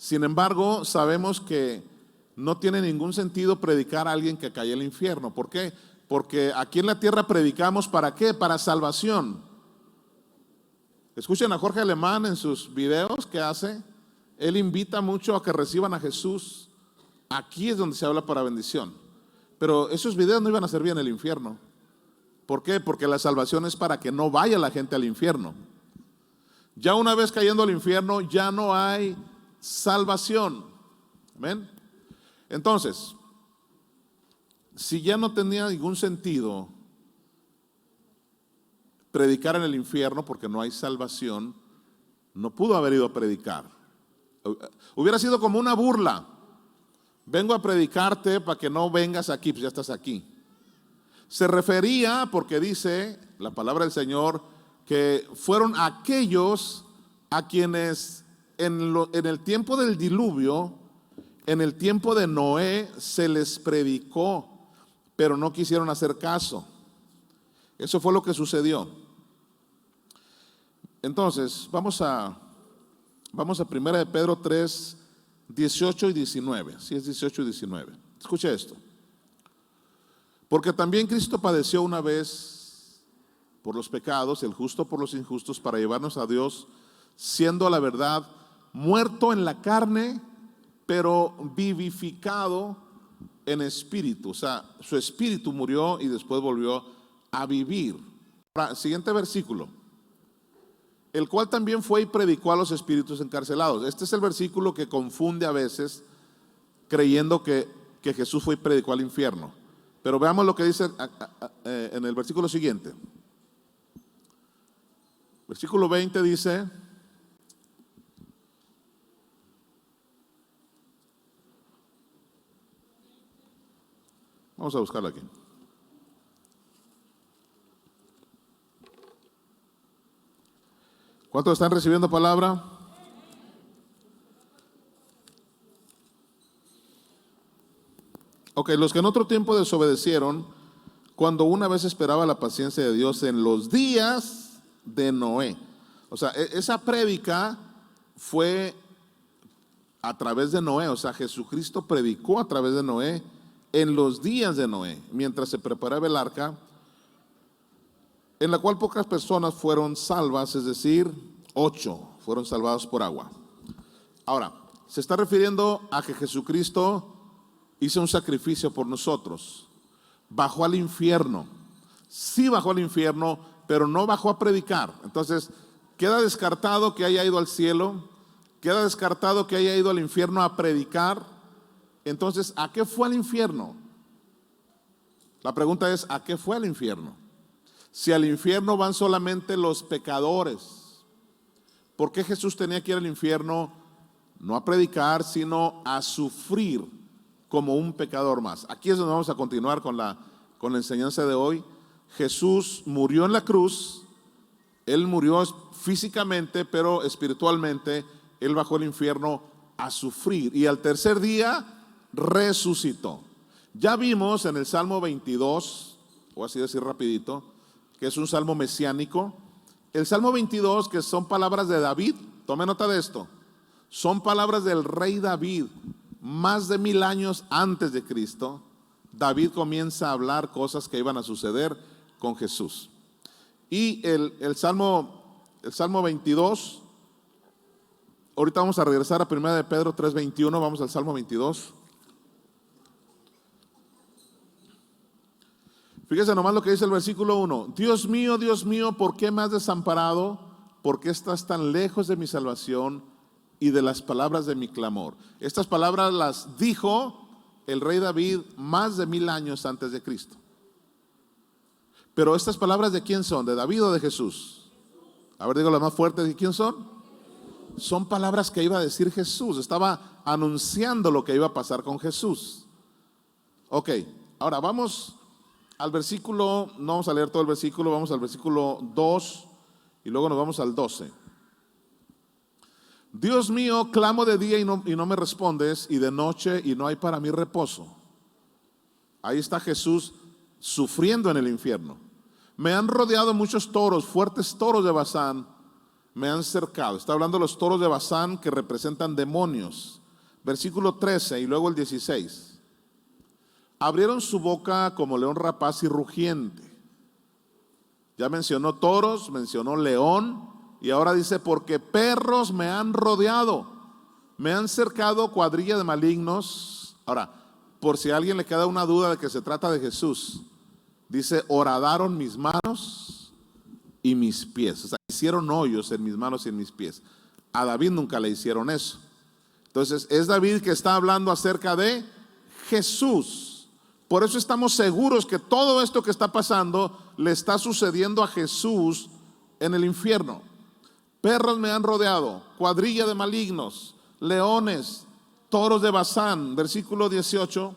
Sin embargo, sabemos que no tiene ningún sentido predicar a alguien que cayó al infierno. ¿Por qué? Porque aquí en la tierra predicamos ¿para qué? Para salvación. Escuchen a Jorge Alemán en sus videos que hace. Él invita mucho a que reciban a Jesús. Aquí es donde se habla para bendición. Pero esos videos no iban a servir en el infierno. ¿Por qué? Porque la salvación es para que no vaya la gente al infierno. Ya una vez cayendo al infierno, ya no hay salvación. ¿Amén? Entonces, si ya no tenía ningún sentido predicar en el infierno porque no hay salvación, no pudo haber ido a predicar. Hubiera sido como una burla. Vengo a predicarte para que no vengas aquí, pues ya estás aquí. Se refería, porque dice la palabra del Señor, que fueron aquellos a quienes en el tiempo del diluvio, en el tiempo de Noé, se les predicó, pero no quisieron hacer caso. Eso fue lo que sucedió. Entonces, vamos a 1 de Pedro 3, 18 y 19. Sí, es 18 y 19. Escuche esto. Porque también Cristo padeció una vez por los pecados, el justo por los injustos, para llevarnos a Dios, siendo a la verdad muerto en la carne, pero vivificado en espíritu. O sea, su espíritu murió y después volvió a vivir. Ahora, siguiente versículo. El cual también fue y predicó a los espíritus encarcelados. Este es el versículo que confunde a veces, creyendo que Jesús fue y predicó al infierno. Pero veamos lo que dice en el versículo siguiente. Versículo 20 dice: vamos a buscarlo aquí. ¿Cuántos están recibiendo palabra? Ok, los que en otro tiempo desobedecieron, cuando una vez esperaba la paciencia de Dios en los días de Noé. O sea, esa prédica fue a través de Noé. O sea, Jesucristo predicó a través de Noé en los días de Noé, mientras se preparaba el arca, en la cual pocas personas fueron salvas, es decir, 8 fueron salvados por agua. Ahora, se está refiriendo a que Jesucristo hizo un sacrificio por nosotros. Bajó al infierno. Sí bajó al infierno, pero no bajó a predicar. Entonces, queda descartado que haya ido al cielo, queda descartado que haya ido al infierno a predicar. Entonces, ¿a qué fue al infierno? La pregunta es, ¿a qué fue al infierno? Si al infierno van solamente los pecadores, ¿por qué Jesús tenía que ir al infierno? No a predicar, sino a sufrir como un pecador más. Aquí es donde vamos a continuar con la enseñanza de hoy. Jesús murió en la cruz. Él murió físicamente, pero espiritualmente Él bajó al infierno a sufrir. Y al tercer día resucitó. Ya vimos en el Salmo 22, o así decir rapidito, que es un salmo mesiánico. El Salmo 22, que son palabras de David, tome nota de esto, son palabras del rey David, más de 1000 años antes de Cristo. David comienza a hablar cosas que iban a suceder con Jesús. Y el Salmo 22, ahorita vamos a regresar a 1 de Pedro 3:21, vamos al Salmo 22. Fíjese nomás lo que dice el versículo 1. Dios mío, ¿por qué me has desamparado? ¿Por qué estás tan lejos de mi salvación y de las palabras de mi clamor? Estas palabras las dijo el rey David más de 1000 años antes de Cristo. Pero estas palabras, ¿de quién son? ¿De David o de Jesús? A ver, digo las más fuertes, ¿de quién son? Son palabras que iba a decir Jesús. Estaba anunciando lo que iba a pasar con Jesús. Ok, ahora vamos al versículo, no vamos a leer todo el versículo, vamos al versículo 2 y luego nos vamos al 12. Dios mío, clamo de día y no me respondes, y de noche y no hay para mí reposo. Ahí está Jesús sufriendo en el infierno. Me han rodeado muchos toros, fuertes toros de Basán, me han cercado. Está hablando de los toros de Basán que representan demonios. Versículo 13 y luego el 16. Abrieron su boca como león rapaz y rugiente. Ya mencionó toros, mencionó león y ahora dice, porque perros me han rodeado, me han cercado cuadrilla de malignos. Ahora, por si a alguien le queda una duda de que se trata de Jesús, dice, horadaron mis manos y mis pies. O sea, hicieron hoyos en mis manos y en mis pies. A David nunca le hicieron eso. Entonces, es David que está hablando acerca de Jesús. Por eso estamos seguros que todo esto que está pasando le está sucediendo a Jesús en el infierno. Perros me han rodeado, cuadrilla de malignos, leones, toros de Basán. Versículo 18.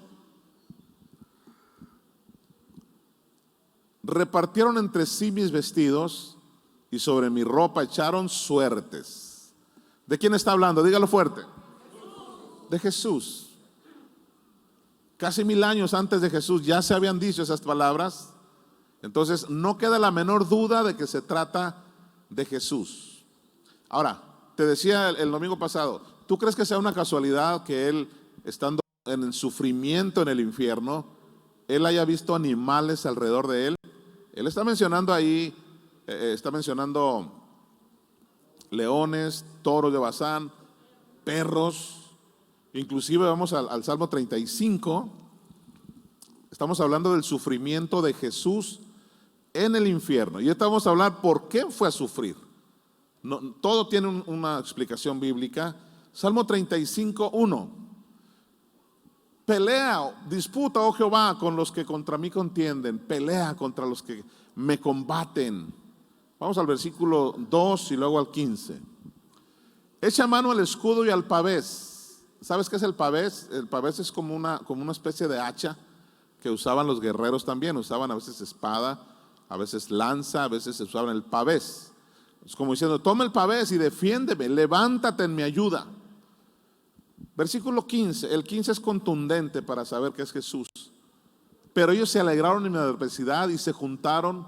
Repartieron entre sí mis vestidos y sobre mi ropa echaron suertes. ¿De quién está hablando? Dígalo fuerte. De Jesús. Casi 1000 años antes de Jesús ya se habían dicho esas palabras. Entonces no queda la menor duda de que se trata de Jesús. Ahora, te decía el domingo pasado, ¿tú crees que sea una casualidad que él, estando en el sufrimiento en el infierno, él haya visto animales alrededor de él? Él está mencionando ahí, está mencionando leones, toros de Basán, perros. Inclusive vamos al Salmo 35, estamos hablando del sufrimiento de Jesús en el infierno. Y ahorita vamos a hablar por qué fue a sufrir. No, todo tiene una explicación bíblica. Salmo 35, 1. Pelea, disputa, oh Jehová, con los que contra mí contienden. Pelea contra los que me combaten. Vamos al versículo 2 y luego al 15. Echa mano al escudo y al pavés. ¿Sabes qué es el pavés? El pavés es como una especie de hacha que usaban los guerreros también. Usaban a veces espada, a veces lanza, a veces usaban el pavés. Es como diciendo, toma el pavés y defiéndeme, levántate en mi ayuda. Versículo 15, el 15 es contundente para saber que es Jesús. Pero ellos se alegraron en mi adversidad y se juntaron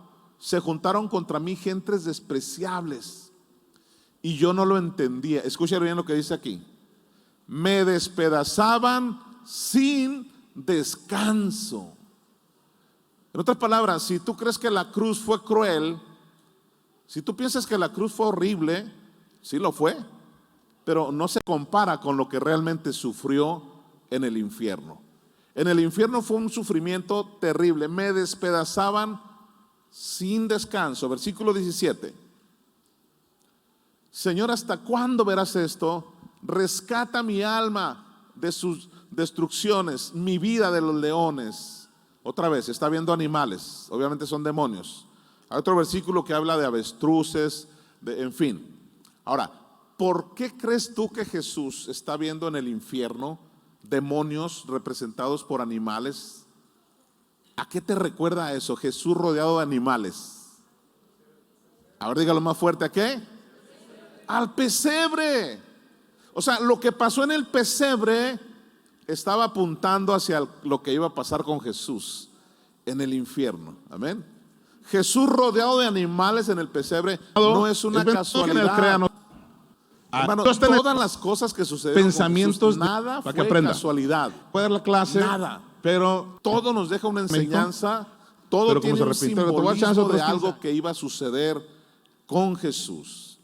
contra mí gentes despreciables. Y yo no lo entendía. Escuchen bien lo que dice aquí. Me despedazaban sin descanso. En otras palabras, si tú crees que la cruz fue cruel, si tú piensas que la cruz fue horrible, sí lo fue, pero no se compara con lo que realmente sufrió en el infierno. En el infierno fue un sufrimiento terrible. Me despedazaban sin descanso. Versículo 17. Señor, ¿hasta cuándo verás esto? Rescata mi alma de sus destrucciones, mi vida de los leones. Otra vez, está viendo animales, obviamente son demonios. Hay otro versículo que habla de avestruces, en fin. Ahora, ¿por qué crees tú que Jesús está viendo en el infierno demonios representados por animales? ¿A qué te recuerda eso? Jesús rodeado de animales. A ver, dígalo más fuerte, ¿a qué? Al pesebre. O sea, lo que pasó en el pesebre estaba apuntando hacia lo que iba a pasar con Jesús en el infierno. Amén. Jesús rodeado de animales en el pesebre no es una casualidad. Hermano, todas las cosas que sucedieron pensamientos con Jesús, nada fue casualidad. Puede dar la clase, Nada. pero Todo nos deja una enseñanza, todo tiene un simbolismo de algo que iba a suceder con Jesús.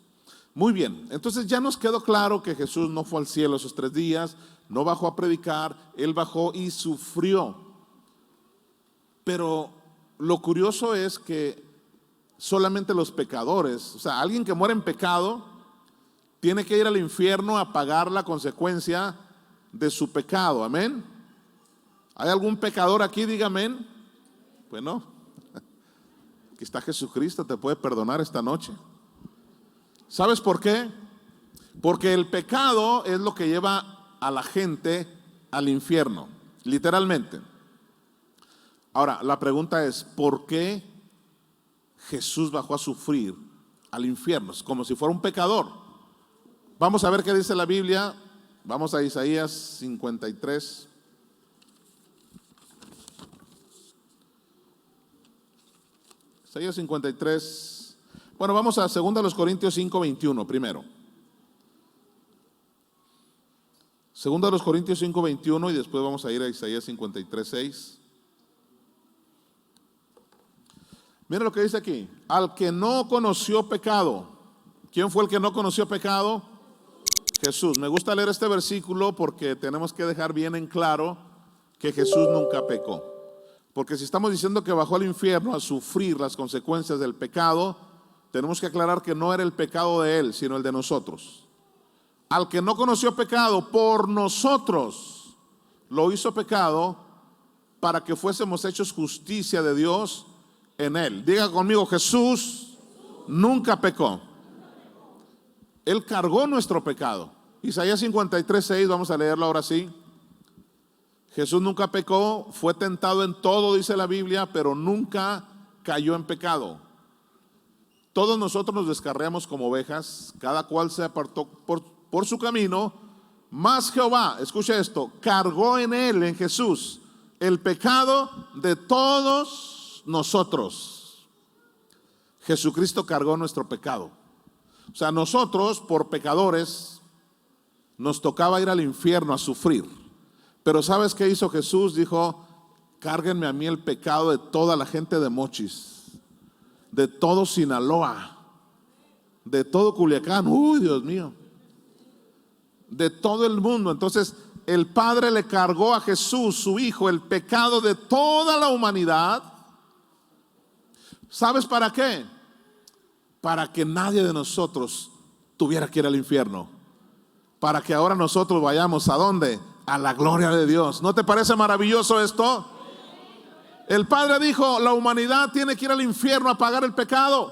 Muy bien, entonces ya nos quedó claro que Jesús no fue al cielo esos 3 días, no bajó a predicar, Él bajó y sufrió. Pero lo curioso es que solamente los pecadores, o sea, alguien que muere en pecado, tiene que ir al infierno a pagar la consecuencia de su pecado, amén. ¿Hay algún pecador aquí? Diga amén. Pues no, aquí está Jesucristo, te puede perdonar esta noche. ¿Sabes por qué? Porque el pecado es lo que lleva a la gente al infierno, literalmente. Ahora, la pregunta es, ¿por qué Jesús bajó a sufrir al infierno? Es como si fuera un pecador. Vamos a ver qué dice la Biblia. Vamos a Isaías 53. Isaías 53. Bueno, vamos a 2 Corintios 5:21 primero. 2 Corintios 5:21 y después vamos a ir a Isaías 53:6. Mira lo que dice aquí. Al que no conoció pecado. ¿Quién fue el que no conoció pecado? Jesús. Me gusta leer este versículo porque tenemos que dejar bien en claro que Jesús nunca pecó. Porque si estamos diciendo que bajó al infierno a sufrir las consecuencias del pecado, tenemos que aclarar que no era el pecado de él, sino el de nosotros. Al que no conoció pecado, por nosotros lo hizo pecado para que fuésemos hechos justicia de Dios en él. Diga conmigo, Jesús nunca pecó. Él cargó nuestro pecado. Isaías 53:6, vamos a leerlo ahora sí. Jesús nunca pecó, fue tentado en todo, dice la Biblia, pero nunca cayó en pecado. Todos nosotros nos descarriamos como ovejas, cada cual se apartó por su camino, mas Jehová, escucha esto, cargó en él, en Jesús, el pecado de todos nosotros. Jesucristo cargó nuestro pecado. O sea, nosotros por pecadores nos tocaba ir al infierno a sufrir. Pero ¿sabes qué hizo Jesús? Dijo, cárguenme a mí el pecado de toda la gente de Mochis, de todo Sinaloa, de todo Culiacán, uy, Dios mío, de todo el mundo. Entonces el Padre le cargó a Jesús, su Hijo, el pecado de toda la humanidad. ¿Sabes para qué? Para que nadie de nosotros tuviera que ir al infierno. Para que ahora nosotros vayamos ¿a dónde? A la gloria de Dios. ¿No te parece maravilloso esto? El Padre dijo, la humanidad tiene que ir al infierno a pagar el pecado.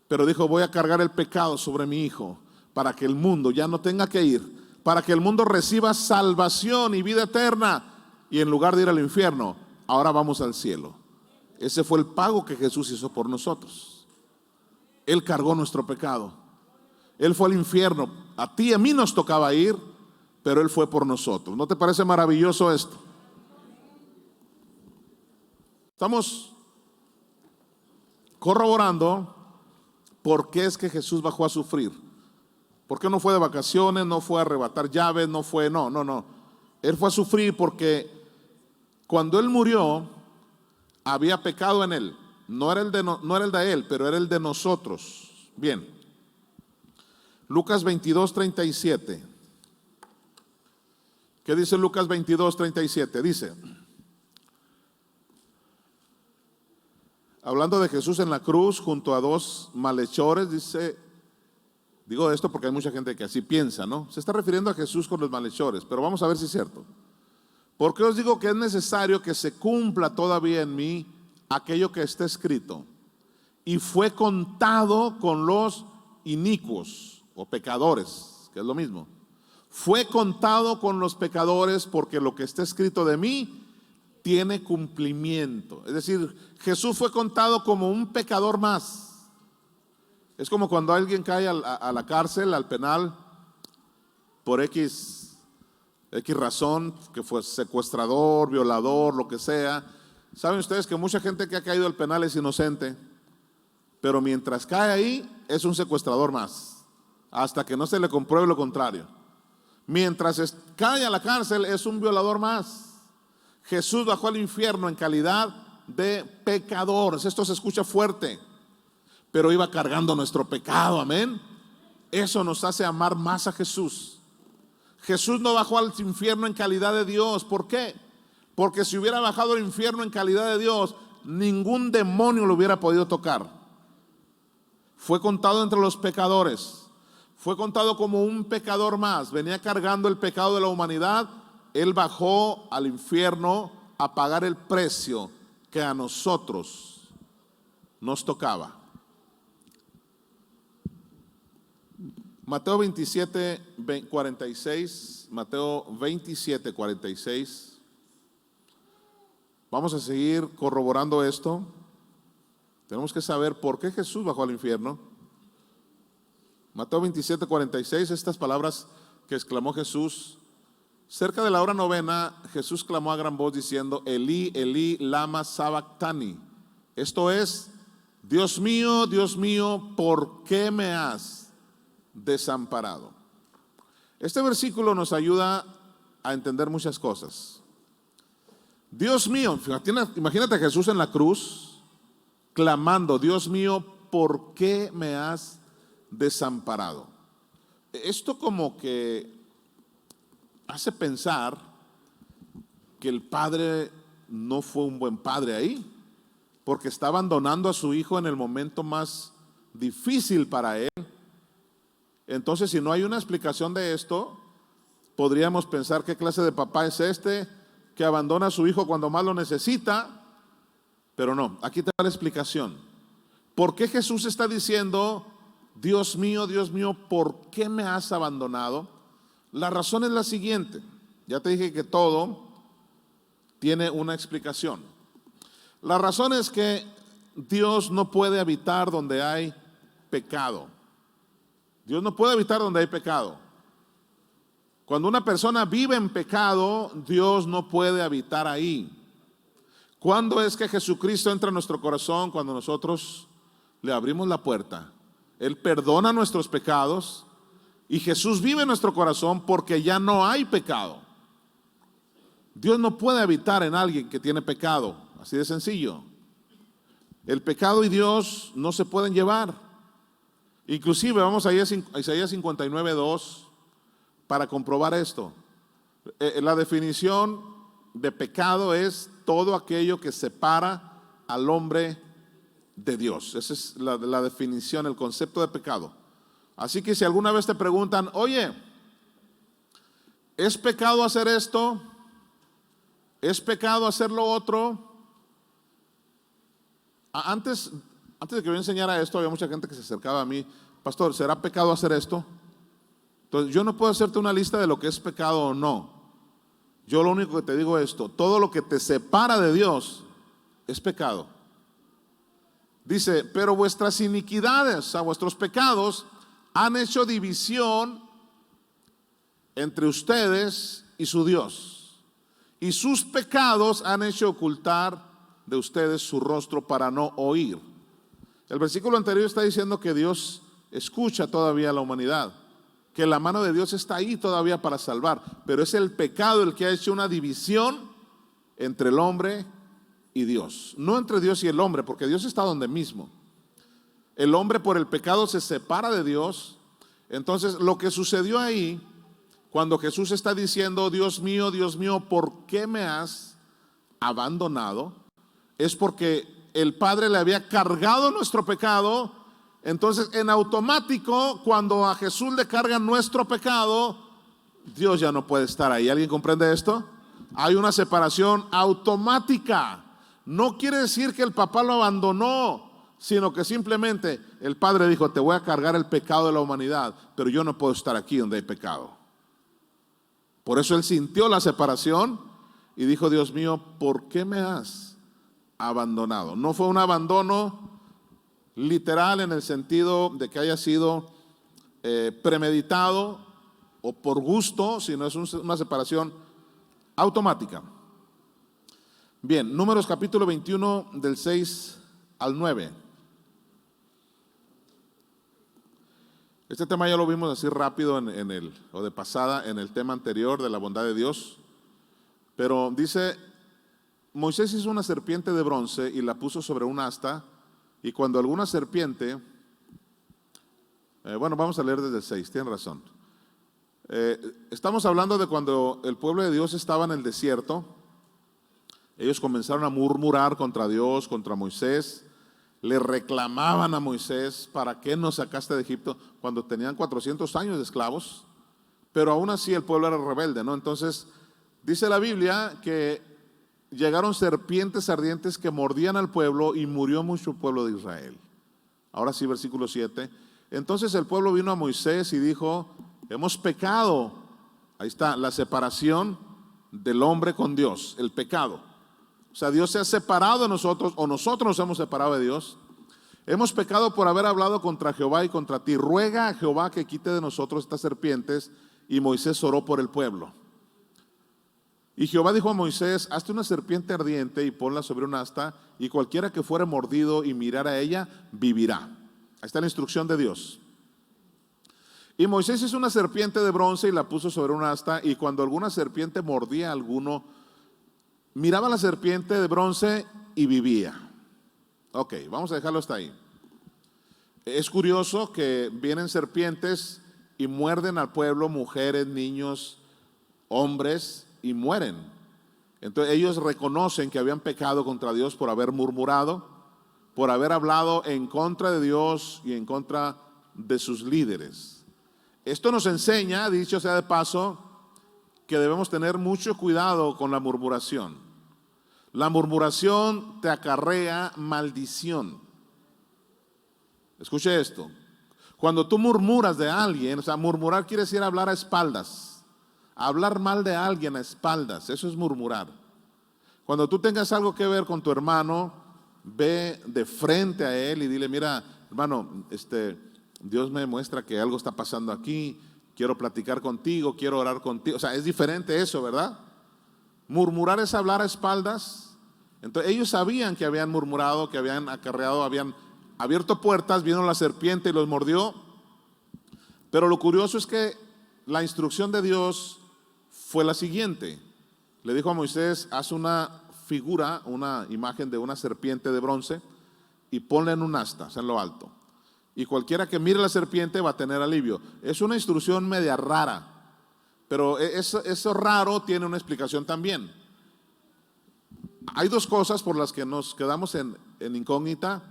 Pero dijo, voy a cargar el pecado sobre mi Hijo para que el mundo ya no tenga que ir, para que el mundo reciba salvación y vida eterna. Y en lugar de ir al infierno, ahora vamos al cielo. Ese fue el pago que Jesús hizo por nosotros. Él cargó nuestro pecado. Él fue al infierno. A ti y a mí nos tocaba ir, pero Él fue por nosotros. ¿No te parece maravilloso esto? Estamos corroborando por qué es que Jesús bajó a sufrir. ¿Por qué no fue de vacaciones? No fue a arrebatar llaves, no. Él fue a sufrir porque cuando Él murió, había pecado en Él. No era el de Él, pero era el de nosotros. Bien. Lucas 22:37. ¿Qué dice Lucas 22:37? Dice, hablando de Jesús en la cruz junto a dos malhechores, dice, digo esto porque hay mucha gente que así piensa, ¿no? Se está refiriendo a Jesús con los malhechores, pero vamos a ver si es cierto. Porque os digo que es necesario que se cumpla todavía en mí aquello que está escrito. Y fue contado con los inicuos o pecadores, que es lo mismo. Fue contado con los pecadores porque lo que está escrito de mí tiene cumplimiento. Es decir, Jesús fue contado como un pecador más. Es como cuando alguien cae a la cárcel, al penal, por X razón, que fue secuestrador, violador, lo que sea. Saben ustedes que mucha gente que ha caído al penal es inocente, pero mientras cae ahí es un secuestrador más, hasta que no se le compruebe lo contrario. Mientras cae a la cárcel es un violador más. Jesús bajó al infierno en calidad de pecadores. Esto se escucha fuerte, pero iba cargando nuestro pecado, amén. Eso nos hace amar más a Jesús. Jesús no bajó al infierno en calidad de Dios. ¿Por qué? Porque si hubiera bajado al infierno en calidad de Dios, ningún demonio lo hubiera podido tocar. Fue contado entre los pecadores. Fue contado como un pecador más. Venía cargando el pecado de la humanidad. Él bajó al infierno a pagar el precio que a nosotros nos tocaba. Mateo 27:46. Mateo 27:46. Vamos a seguir corroborando esto. Tenemos que saber por qué Jesús bajó al infierno. Mateo 27:46, estas palabras que exclamó Jesús. Cerca de la hora novena, Jesús clamó a gran voz diciendo, Elí, Elí, lama sabactani. Esto es, Dios mío, ¿por qué me has desamparado? Este versículo nos ayuda a entender muchas cosas. Dios mío, imagínate a Jesús en la cruz clamando, Dios mío, ¿por qué me has desamparado? Esto como que hace pensar que el padre no fue un buen padre ahí, porque está abandonando a su hijo en el momento más difícil para él. Entonces, si no hay una explicación de esto, podríamos pensar qué clase de papá es este que abandona a su hijo cuando más lo necesita. Pero no, aquí te da la explicación. ¿Por qué Jesús está diciendo, Dios mío, ¿por qué me has abandonado? La razón es la siguiente. Ya te dije que todo tiene una explicación. La razón es que Dios no puede habitar donde hay pecado. Dios no puede habitar donde hay pecado. Cuando una persona vive en pecado, Dios no puede habitar ahí. ¿Cuándo es que Jesucristo entra a nuestro corazón? Cuando nosotros le abrimos la puerta. Él perdona nuestros pecados y Jesús vive en nuestro corazón porque ya no hay pecado. Dios no puede habitar en alguien que tiene pecado, así de sencillo. El pecado y Dios no se pueden llevar. Inclusive vamos a Isaías 59:2 para comprobar esto. La definición de pecado es todo aquello que separa al hombre de Dios. Esa es la definición, el concepto de pecado. Así que si alguna vez te preguntan, oye, ¿es pecado hacer esto? ¿Es pecado hacer lo otro? Antes de que yo enseñara esto, había mucha gente que se acercaba a mí, pastor, ¿será pecado hacer esto? Entonces yo no puedo hacerte una lista de lo que es pecado o no. Yo lo único que te digo es esto: todo lo que te separa de Dios es pecado. Dice, pero vuestras iniquidades, o sea, vuestros pecados, han hecho división entre ustedes y su Dios. Y sus pecados han hecho ocultar de ustedes su rostro para no oír. El versículo anterior está diciendo que Dios escucha todavía a la humanidad, que la mano de Dios está ahí todavía para salvar, pero es el pecado el que ha hecho una división entre el hombre y Dios, no entre Dios y el hombre, porque Dios está donde mismo. El hombre por el pecado se separa de Dios. Entonces lo que sucedió ahí, cuando Jesús está diciendo, Dios mío, ¿por qué me has abandonado? Es porque el Padre le había cargado nuestro pecado. Entonces en automático, cuando a Jesús le cargan nuestro pecado, Dios ya no puede estar ahí. ¿Alguien comprende esto? Hay una separación automática. No quiere decir que el papá lo abandonó, sino que simplemente el Padre dijo, te voy a cargar el pecado de la humanidad, pero yo no puedo estar aquí donde hay pecado. Por eso él sintió la separación y dijo, Dios mío, ¿por qué me has abandonado? No fue un abandono literal en el sentido de que haya sido premeditado o por gusto, sino es una separación automática. Bien, Números capítulo 21 del 6 al 9. Este tema ya lo vimos así rápido o de pasada en el tema anterior de la bondad de Dios. Pero dice, Moisés hizo una serpiente de bronce y la puso sobre un asta. Y cuando alguna serpiente, bueno, vamos a leer desde el 6, tienen razón. Estamos hablando de cuando el pueblo de Dios estaba en el desierto. Ellos comenzaron a murmurar contra Dios, contra Moisés. Le reclamaban a Moisés, ¿para qué nos sacaste de Egipto? Cuando tenían 400 años de esclavos. Pero aún así el pueblo era rebelde, ¿no? Entonces dice la Biblia que llegaron serpientes ardientes que mordían al pueblo y murió mucho pueblo de Israel. Ahora sí, versículo 7. Entonces el pueblo vino a Moisés y dijo, hemos pecado. Ahí está, la separación del hombre con Dios, el pecado. O sea, Dios se ha separado de nosotros, o nosotros nos hemos separado de Dios. Hemos pecado por haber hablado contra Jehová y contra ti. Ruega a Jehová que quite de nosotros estas serpientes. Y Moisés oró por el pueblo. Y Jehová dijo a Moisés: hazte una serpiente ardiente y ponla sobre un asta, y cualquiera que fuere mordido y mirara a ella, vivirá. Ahí está la instrucción de Dios. Y Moisés hizo una serpiente de bronce y la puso sobre un asta, y cuando alguna serpiente mordía a alguno, miraba a la serpiente de bronce y vivía. Ok, vamos a dejarlo hasta ahí. Es curioso que vienen serpientes y muerden al pueblo, mujeres, niños, hombres, y mueren. Entonces ellos reconocen que habían pecado contra Dios por haber murmurado, por haber hablado en contra de Dios y en contra de sus líderes. Esto nos enseña, dicho sea de paso, que debemos tener mucho cuidado con la murmuración. La murmuración te acarrea maldición. Escuche esto. Cuando tú murmuras de alguien, o sea, murmurar quiere decir hablar a espaldas. Hablar mal de alguien a espaldas, eso es murmurar. Cuando tú tengas algo que ver con tu hermano, ve de frente a él y dile: mira, hermano, Dios me muestra que algo está pasando aquí, quiero platicar contigo, quiero orar contigo. O sea, es diferente eso, ¿verdad? Murmurar es hablar a espaldas. Entonces ellos sabían que habían murmurado, que habían acarreado, habían abierto puertas, vino la serpiente y los mordió. Pero lo curioso es que la instrucción de Dios fue la siguiente. Le dijo a Moisés: haz una figura, una imagen de una serpiente de bronce y ponla en un asta, o sea, en lo alto. Y cualquiera que mire la serpiente va a tener alivio. Es una instrucción media rara, pero eso raro tiene una explicación también. Hay dos cosas por las que nos quedamos en incógnita.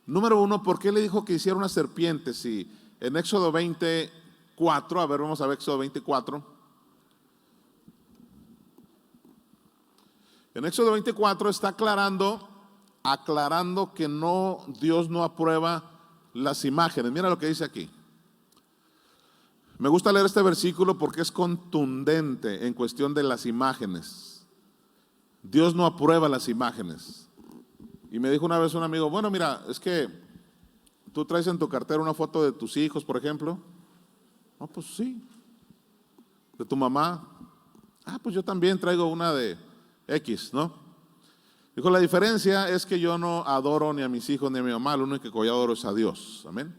Número uno, ¿por qué le dijo que hiciera una serpiente? Si en Éxodo 24, a ver, vamos a ver Éxodo 24. En Éxodo 24 está aclarando que Dios no aprueba las imágenes. Mira lo que dice aquí. Me gusta leer este versículo porque es contundente en cuestión de las imágenes. Dios no aprueba las imágenes. Y me dijo una vez un amigo: bueno, mira, es que tú traes en tu cartera una foto de tus hijos, por ejemplo. No, pues sí. De tu mamá. Ah, pues yo también traigo una de X, ¿no? Dijo: la diferencia es que yo no adoro ni a mis hijos ni a mi mamá, lo único que yo adoro es a Dios. Amén.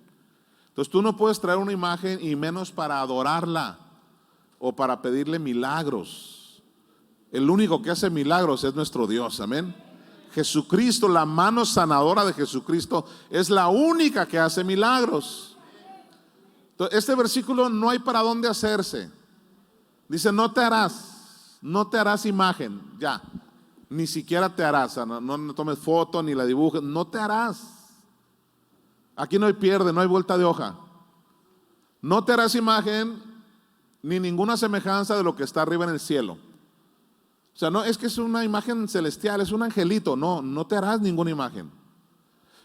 Entonces tú no puedes traer una imagen, y menos para adorarla o para pedirle milagros. El único que hace milagros es nuestro Dios. Amén. Jesucristo, la mano sanadora de Jesucristo es la única que hace milagros. Entonces, este versículo no hay para dónde hacerse. Dice: no te harás imagen, ya, ni siquiera te harás, no tomes foto ni la dibujes, no te harás. Aquí no hay pierde, no hay vuelta de hoja. No te harás imagen ni ninguna semejanza de lo que está arriba en el cielo. O sea, no es que es una imagen celestial, es un angelito. No te harás ninguna imagen.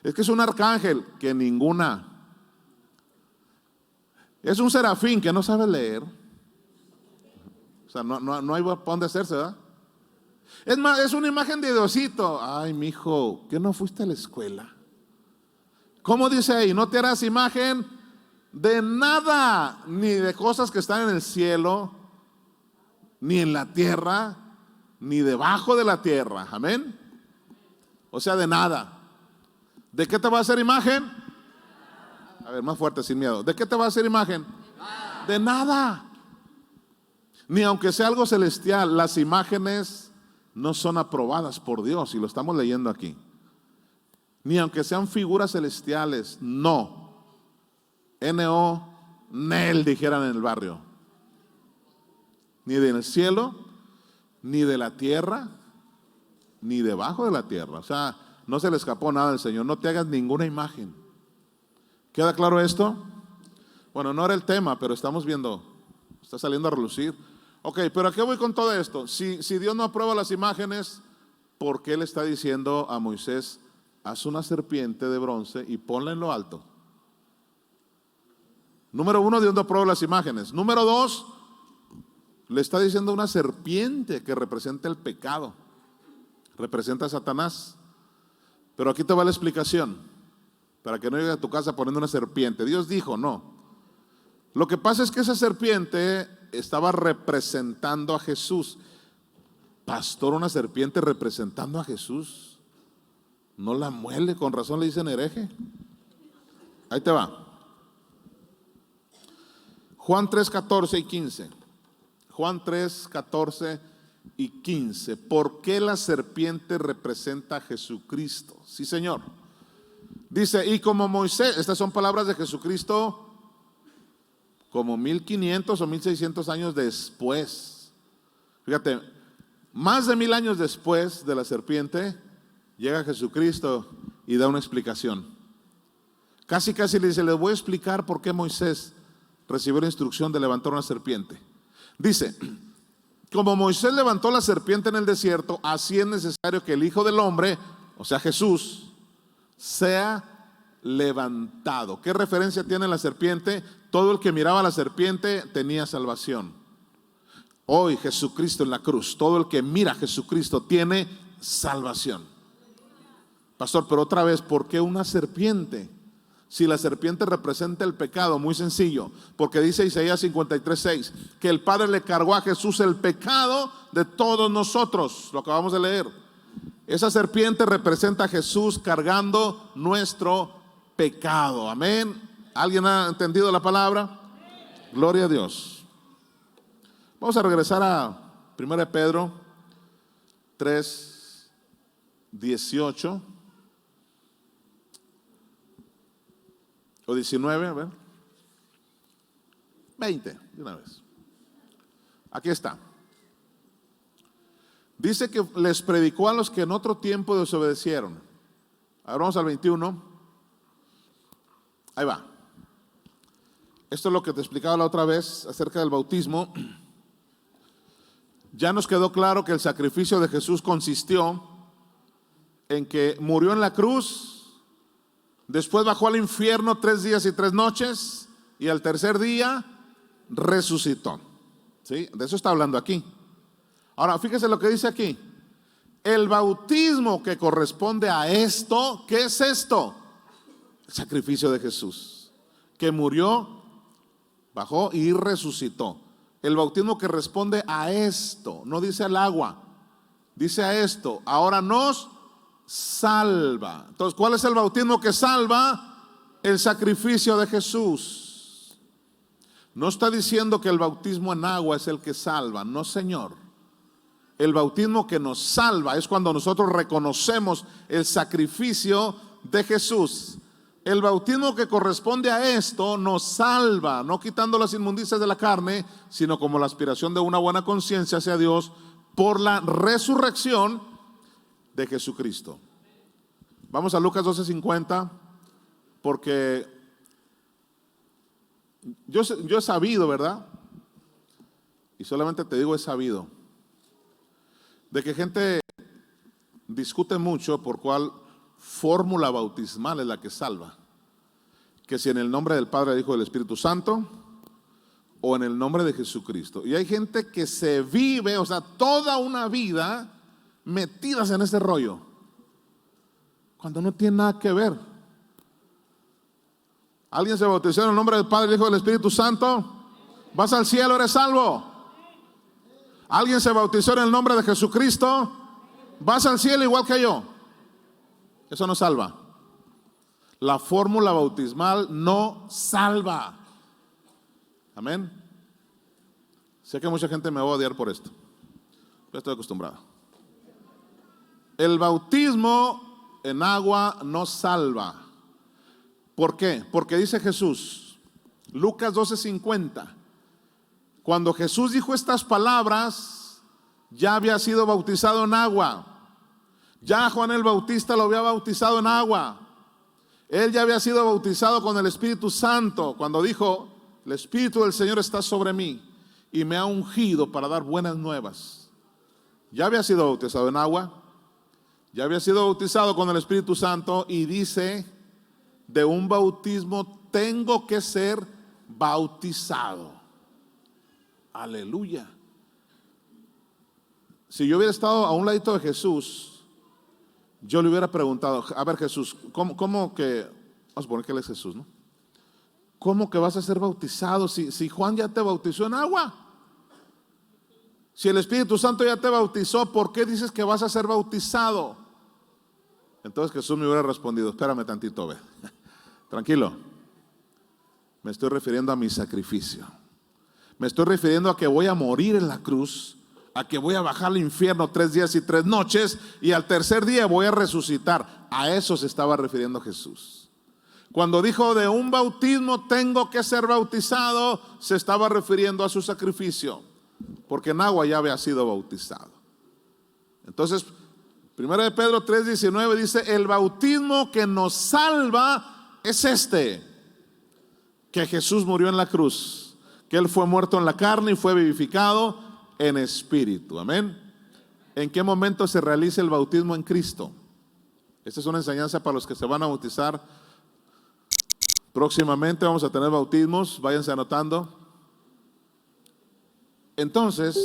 Es que es un arcángel, que ninguna. Es un serafín que no sabe leer. O sea, no hay para dónde hacerse, ¿verdad? Es más, es una imagen de Diosito. Ay, mijo, ¿qué no fuiste a la escuela? ¿Cómo dice ahí? No te harás imagen de nada, ni de cosas que están en el cielo, ni en la tierra, ni debajo de la tierra. Amén. O sea, de nada. ¿De qué te va a hacer imagen? A ver, más fuerte, sin miedo. ¿De qué te va a hacer imagen? De nada. Ni aunque sea algo celestial, las imágenes no son aprobadas por Dios, y lo estamos leyendo aquí. Ni aunque sean figuras celestiales, no. N-O, NEL, dijeran en el barrio. Ni del cielo, ni de la tierra, ni debajo de la tierra. O sea, no se le escapó nada al Señor. No te hagas ninguna imagen. ¿Queda claro esto? Bueno, no era el tema, pero estamos viendo, está saliendo a relucir. Ok, pero ¿a qué voy con todo esto? Si Dios no aprueba las imágenes, ¿por qué le está diciendo a Moisés: haz una serpiente de bronce y ponla en lo alto? Número uno, Dios no aprueba las imágenes. Número dos, le está diciendo una serpiente que representa el pecado, representa a Satanás. Pero aquí te va la explicación, para que no llegues a tu casa poniendo una serpiente. Dios dijo: no. Lo que pasa es que esa serpiente estaba representando a Jesús. Pastor, una serpiente representando a Jesús. No la muele, con razón le dicen hereje. Ahí te va. Juan 3, 14 y 15. Juan 3, 14 y 15. ¿Por qué la serpiente representa a Jesucristo? Sí, Señor. Dice, y como Moisés, estas son palabras de Jesucristo como 1500 o 1600 años después. Fíjate, más de 1000 años después de la serpiente, llega Jesucristo y da una explicación. Casi le dice, les voy a explicar por qué Moisés recibió la instrucción de levantar una serpiente. Dice, como Moisés levantó la serpiente en el desierto, así es necesario que el Hijo del Hombre, o sea Jesús, sea levantado. ¿Qué referencia tiene la serpiente? Todo el que miraba a la serpiente tenía salvación. Hoy Jesucristo en la cruz, todo el que mira a Jesucristo tiene salvación. Pastor, pero otra vez, ¿por qué una serpiente? Si la serpiente representa el pecado, muy sencillo, porque dice Isaías 53:6 que el Padre le cargó a Jesús el pecado de todos nosotros. Lo acabamos de leer. Esa serpiente representa a Jesús cargando nuestro pecado. Amén. ¿Alguien ha entendido la palabra? Gloria a Dios. Vamos a regresar a 1 Pedro 3, 18 o 19, a ver, 20, de una vez. Aquí está. Dice que les predicó a los que en otro tiempo desobedecieron. Ahora vamos al 21. Ahí va. Esto es lo que te explicaba la otra vez acerca del bautismo. Ya nos quedó claro que el sacrificio de Jesús consistió en que murió en la cruz, después bajó al infierno 3 días y 3 noches y al tercer día resucitó. ¿Sí? De eso está hablando aquí. Ahora, fíjese lo que dice aquí. El bautismo que corresponde a esto, ¿qué es esto? El sacrificio de Jesús, que murió, bajó y resucitó. El bautismo que responde a esto, no dice al agua, dice a esto. Ahora nos salva. Entonces, ¿cuál es el bautismo que salva? El sacrificio de Jesús. No está diciendo que el bautismo en agua es el que salva, no, Señor. El bautismo que nos salva es cuando nosotros reconocemos el sacrificio de Jesús. El bautismo que corresponde a esto nos salva, no quitando las inmundicias de la carne, sino como la aspiración de una buena conciencia hacia Dios por la resurrección de Jesucristo. Vamos a Lucas 12:50, porque yo he sabido, ¿verdad? Y solamente te digo he sabido, de que gente discute mucho por cuál fórmula bautismal es la que salva. Que si en el nombre del Padre, del Hijo y del Espíritu Santo, o en el nombre de Jesucristo. Y hay gente que se vive, o sea, toda una vida metidas en ese rollo, cuando no tiene nada que ver. ¿Alguien se bautizó en el nombre del Padre, del Hijo y del Espíritu Santo? ¿Vas al cielo, eres salvo? ¿Alguien se bautizó en el nombre de Jesucristo? ¿Vas al cielo igual que yo? Eso no salva. La fórmula bautismal no salva. Amén. Sé que mucha gente me va a odiar por esto. Yo estoy acostumbrado. El bautismo en agua no salva. ¿Por qué? Porque dice Jesús, Lucas 12:50, cuando Jesús dijo estas palabras, ya había sido bautizado en agua. Ya Juan el Bautista lo había bautizado en agua. Él ya había sido bautizado con el Espíritu Santo cuando dijo, el Espíritu del Señor está sobre mí y me ha ungido para dar buenas nuevas. Ya había sido bautizado en agua, ya había sido bautizado con el Espíritu Santo y dice, de un bautismo tengo que ser bautizado. Aleluya. Si yo hubiera estado a un ladito de Jesús, yo le hubiera preguntado, a ver Jesús, ¿cómo que, vamos a suponer que él es Jesús, ¿no? ¿Cómo que vas a ser bautizado si Juan ya te bautizó en agua? Si el Espíritu Santo ya te bautizó, ¿por qué dices que vas a ser bautizado? Entonces Jesús me hubiera respondido: espérame tantito, ve. Tranquilo. Me estoy refiriendo a mi sacrificio. Me estoy refiriendo a que voy a morir en la cruz, a que voy a bajar al infierno 3 días y 3 noches y al tercer día voy a resucitar. A eso se estaba refiriendo Jesús. Cuando dijo de un bautismo tengo que ser bautizado, se estaba refiriendo a su sacrificio, porque en agua ya había sido bautizado. Entonces, 1 de Pedro 3:19 dice: el bautismo que nos salva es este, que Jesús murió en la cruz, que Él fue muerto en la carne y fue vivificado en espíritu. Amén. ¿En qué momento se realiza el bautismo en Cristo? Esta es una enseñanza para los que se van a bautizar. Próximamente vamos a tener bautismos, váyanse anotando. Entonces,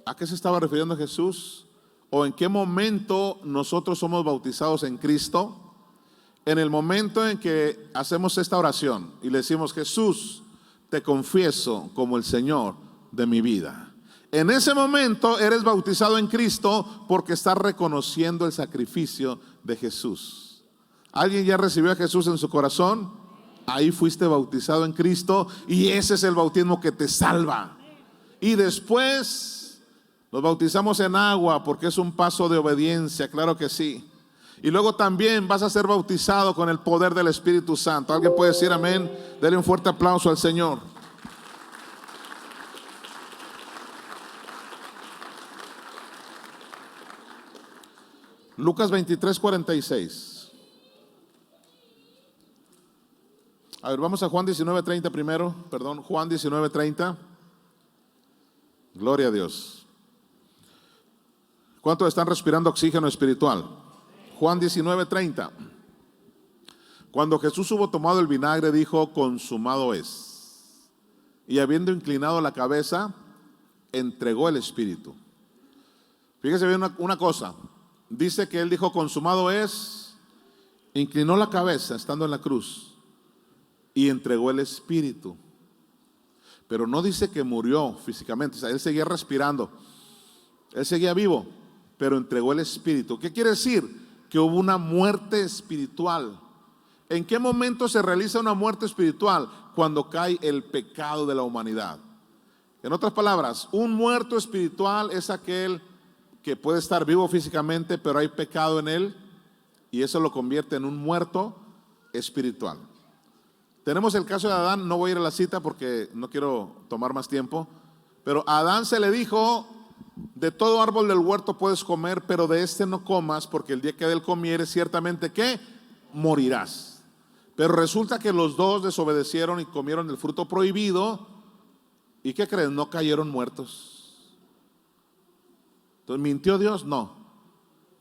¿a qué se estaba refiriendo Jesús? ¿O en qué momento nosotros somos bautizados en Cristo? En el momento en que hacemos esta oración y le decimos: Jesús, te confieso como el Señor de mi vida. En ese momento eres bautizado en Cristo, porque estás reconociendo el sacrificio de Jesús. ¿Alguien ya recibió a Jesús en su corazón? Ahí fuiste bautizado en Cristo, y ese es el bautismo que te salva. Y después nos bautizamos en agua, porque es un paso de obediencia, claro que sí. Y luego también vas a ser bautizado con el poder del Espíritu Santo. ¿Alguien puede decir amén? Dele un fuerte aplauso al Señor. Lucas 23:46. A ver, vamos a Juan 19:30 primero. Perdón, Juan 19:30. Gloria a Dios. ¿Cuántos están respirando oxígeno espiritual? Juan 19:30. Cuando Jesús hubo tomado el vinagre, dijo: consumado es. Y habiendo inclinado la cabeza, entregó el espíritu. Fíjese bien una cosa. Dice que él dijo: consumado es, inclinó la cabeza estando en la cruz y entregó el espíritu. Pero no dice que murió físicamente, o sea, él seguía respirando, él seguía vivo, pero entregó el espíritu. ¿Qué quiere decir? Que hubo una muerte espiritual. ¿En qué momento se realiza una muerte espiritual? Cuando cae el pecado de la humanidad. En otras palabras, un muerto espiritual es aquel que puede estar vivo físicamente, pero hay pecado en él, y eso lo convierte en un muerto espiritual. Tenemos el caso de Adán. No voy a ir a la cita porque no quiero tomar más tiempo, pero a Adán se le dijo: de todo árbol del huerto puedes comer, pero de este no comas, porque el día que de él comieres, ciertamente que morirás. Pero resulta que los dos desobedecieron y comieron el fruto prohibido, ¿y qué creen? No cayeron muertos. Entonces, ¿mintió Dios? No.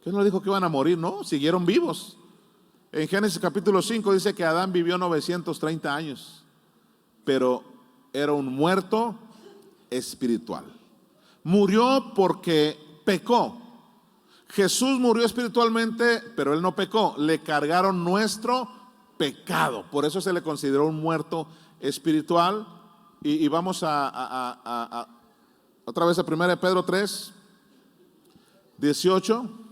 ¿Quién no dijo que iban a morir? No, siguieron vivos. En Génesis capítulo 5 dice que Adán vivió 930 años, pero era un muerto espiritual. Murió porque pecó. Jesús murió espiritualmente, pero él no pecó. Le cargaron nuestro pecado. Por eso se le consideró un muerto espiritual. Y vamos otra vez a 1 de Pedro 3:18.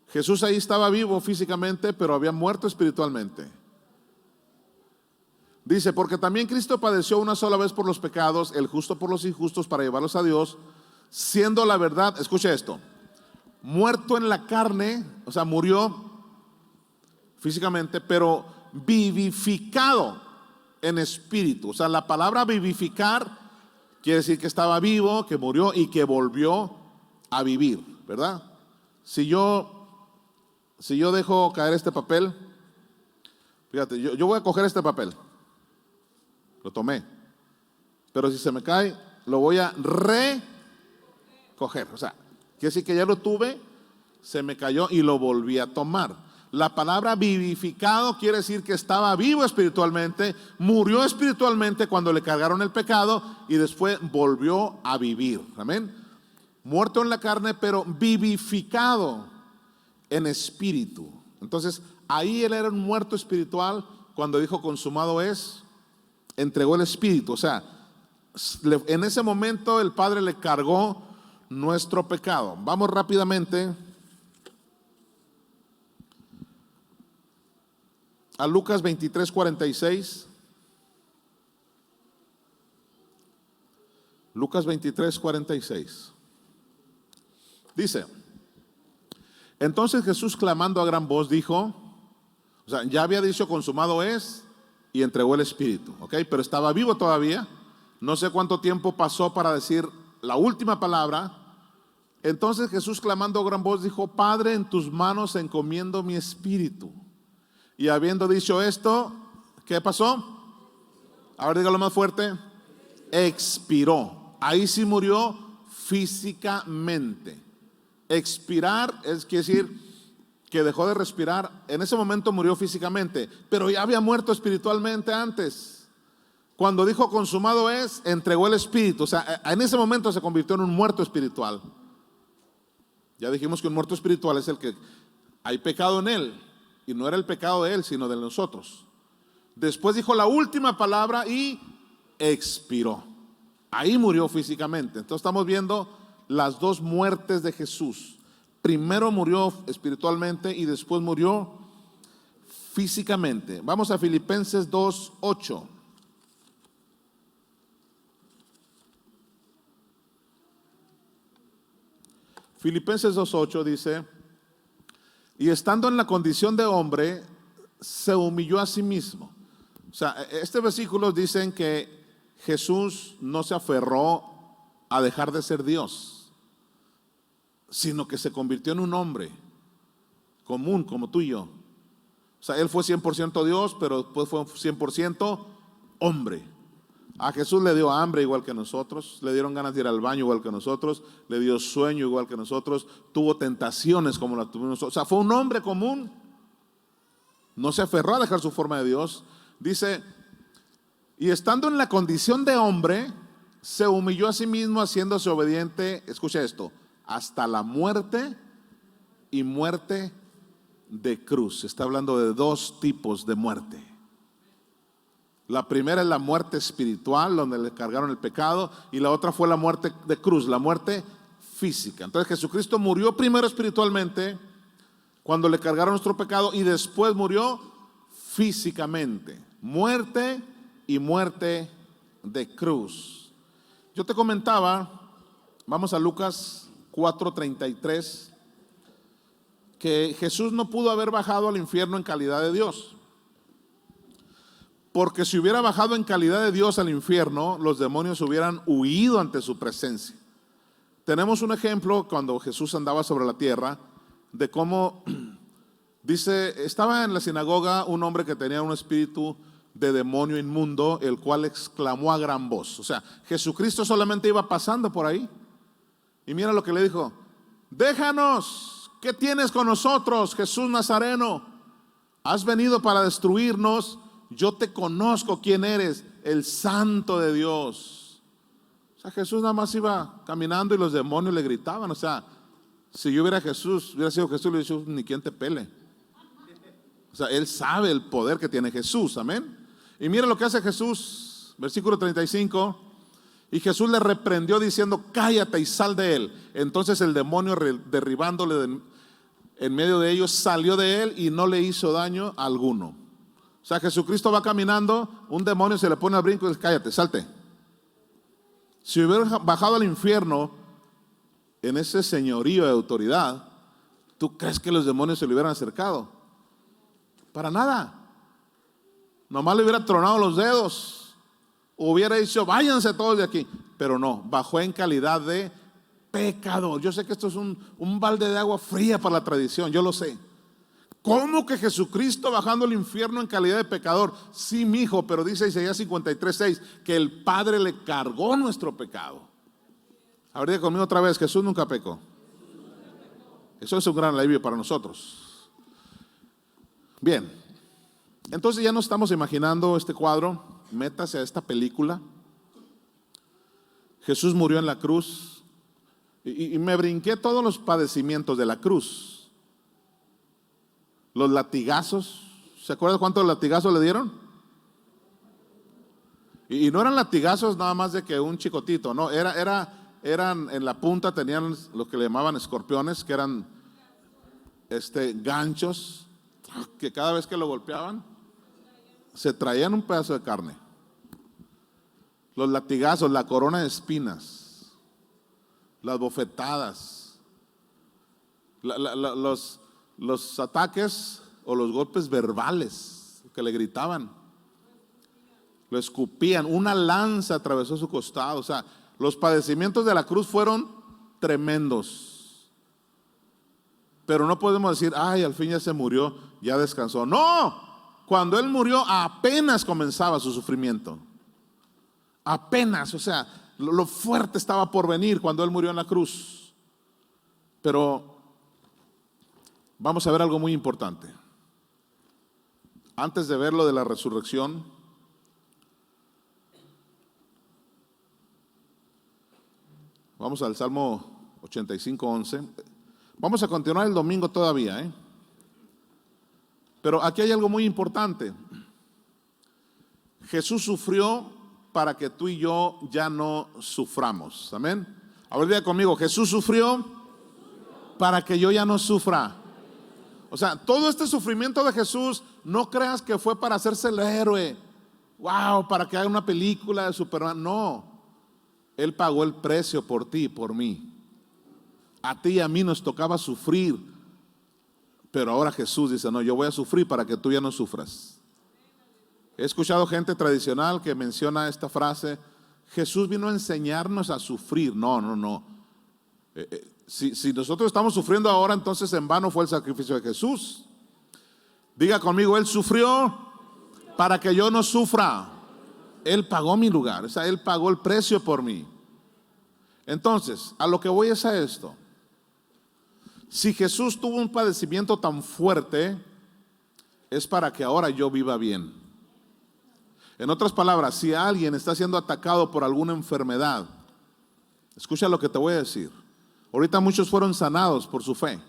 Jesús ahí estaba vivo físicamente, pero había muerto espiritualmente. Dice: porque también Cristo padeció una sola vez por los pecados, el justo por los injustos, para llevarlos a Dios, siendo la verdad, escuche esto, muerto en la carne, o sea, murió físicamente, pero vivificado en espíritu. O sea, la palabra vivificar quiere decir que estaba vivo, que murió y que volvió a vivir, ¿verdad? Si yo dejo caer este papel, fíjate, yo voy a coger este papel. Lo tomé, pero si se me cae, lo voy a recoger. O sea, quiere decir que ya lo tuve, se me cayó y lo volví a tomar. La palabra vivificado quiere decir que estaba vivo espiritualmente, murió espiritualmente cuando le cargaron el pecado y después volvió a vivir. Amén. Muerto en la carne, pero vivificado en espíritu. Entonces, ahí él era un muerto espiritual cuando dijo: consumado es. Entregó el espíritu. O sea, En ese momento el Padre le cargó nuestro pecado. Vamos rápidamente a Lucas 23:46. Lucas 23:46. Dice: entonces Jesús, clamando a gran voz, dijo, o sea, ya había dicho consumado es, y entregó el Espíritu, ¿ok? Pero estaba vivo todavía. No sé cuánto tiempo pasó para decir la última palabra. Entonces Jesús, clamando a gran voz, dijo: Padre, en tus manos encomiendo mi espíritu. Y habiendo dicho esto, ¿qué pasó? Ahora dígalo más fuerte. Expiró. Ahí sí murió físicamente. Expirar quiere decir que dejó de respirar. En ese momento murió físicamente, pero ya había muerto espiritualmente antes. Cuando dijo consumado es, entregó el espíritu. O sea, en ese momento se convirtió en un muerto espiritual. Ya dijimos que un muerto espiritual es el que hay pecado en él, y no era el pecado de él, sino de nosotros. Después dijo la última palabra y expiró. Ahí murió físicamente. Entonces estamos viendo las dos muertes de Jesús. Primero murió espiritualmente y después murió físicamente. Vamos a Filipenses 2:8. Filipenses 2:8 dice: y estando en la condición de hombre, se humilló a sí mismo. O sea, este versículo dicen que Jesús no se aferró a dejar de ser Dios, sino que se convirtió en un hombre común como tú y yo. O sea, él fue 100% Dios, pero después fue 100% hombre. A Jesús le dio hambre igual que nosotros, le dieron ganas de ir al baño igual que nosotros, le dio sueño igual que nosotros, tuvo tentaciones como las tuvimos nosotros. O sea, fue un hombre común. No se aferró a dejar su forma de Dios. Dice: y estando en la condición de hombre, se humilló a sí mismo, haciéndose obediente, escucha esto, hasta la muerte, y muerte de cruz. Está hablando de dos tipos de muerte. La primera es la muerte espiritual, donde le cargaron el pecado, y la otra fue la muerte de cruz, la muerte física. Entonces Jesucristo murió primero espiritualmente, cuando le cargaron nuestro pecado, y después murió físicamente. Muerte y muerte de cruz. Yo te comentaba, vamos a Lucas 4:33, que Jesús no pudo haber bajado al infierno en calidad de Dios. Porque si hubiera bajado en calidad de Dios al infierno, los demonios hubieran huido ante su presencia. Tenemos un ejemplo cuando Jesús andaba sobre la tierra, de cómo, dice, estaba en la sinagoga un hombre que tenía un espíritu de demonio inmundo, el cual exclamó a gran voz. O sea, Jesucristo solamente iba pasando por ahí, y mira lo que le dijo: déjanos, ¿qué tienes con nosotros, Jesús Nazareno? ¿Has venido para destruirnos? Yo te conozco quién eres, el Santo de Dios. O sea, Jesús nada más iba caminando y los demonios le gritaban. O sea, si yo hubiera sido Jesús, le hubiera dicho: ni quien te pele. O sea, él sabe el poder que tiene Jesús, amén. Y mira lo que hace Jesús, versículo 35. Y Jesús le reprendió diciendo: cállate y sal de él. Entonces el demonio, derribándole en medio de ellos, salió de él y no le hizo daño alguno. O sea, Jesucristo va caminando, un demonio se le pone al brinco y dice: cállate, salte. Si hubiera bajado al infierno en ese señorío de autoridad, ¿tú crees que los demonios se le hubieran acercado? Para nada. Nomás le hubiera tronado los dedos, hubiera dicho: váyanse todos de aquí. Pero no, bajó en calidad de pecador. Yo sé que esto es un balde de agua fría para la tradición, yo lo sé. ¿Cómo que Jesucristo bajando al infierno en calidad de pecador? Sí, mijo, pero dice Isaías 53:6 que el Padre le cargó nuestro pecado. A ver, conmigo otra vez: Jesús nunca pecó. Eso es un gran alivio para nosotros. Bien, entonces ya nos estamos imaginando este cuadro. Métase a esta película. Jesús murió en la cruz, y me brinqué todos los padecimientos de la cruz. Los latigazos, ¿se acuerdan cuántos latigazos le dieron? Y no eran latigazos nada más de que un chicotito, no, eran en la punta tenían lo que le llamaban escorpiones, que eran ganchos, que cada vez que lo golpeaban, se traían un pedazo de carne. Los latigazos, la corona de espinas, las bofetadas, los ataques o los golpes verbales que le gritaban, lo escupían, una lanza atravesó su costado. O sea, los padecimientos de la cruz fueron tremendos. Pero no podemos decir, ay, al fin ya se murió, ya descansó. No, cuando Él murió apenas comenzaba su sufrimiento. Apenas, o sea, lo fuerte estaba por venir cuando Él murió en la cruz. Pero vamos a ver algo muy importante. Antes de ver lo de la resurrección, vamos al Salmo 85:11. Vamos a continuar el domingo todavía, pero aquí hay algo muy importante. Jesús sufrió para que tú y yo ya no suframos. Amén. A ver, diga conmigo, Jesús sufrió para que yo ya no sufra. O sea, todo este sufrimiento de Jesús, no creas que fue para hacerse el héroe. Wow, para que haga una película de Superman. No, Él pagó el precio por ti y por mí. A ti y a mí nos tocaba sufrir, pero ahora Jesús dice, no, yo voy a sufrir para que tú ya no sufras. He escuchado gente tradicional que menciona esta frase, Jesús vino a enseñarnos a sufrir. No. Si nosotros estamos sufriendo ahora, entonces en vano fue el sacrificio de Jesús. Diga conmigo, Él sufrió para que yo no sufra. Él pagó mi lugar, o sea, Él pagó el precio por mí. Entonces, a lo que voy es a esto. Si Jesús tuvo un padecimiento tan fuerte, es para que ahora yo viva bien. En otras palabras, si alguien está siendo atacado por alguna enfermedad, escucha lo que te voy a decir. Ahorita muchos fueron sanados por su fe.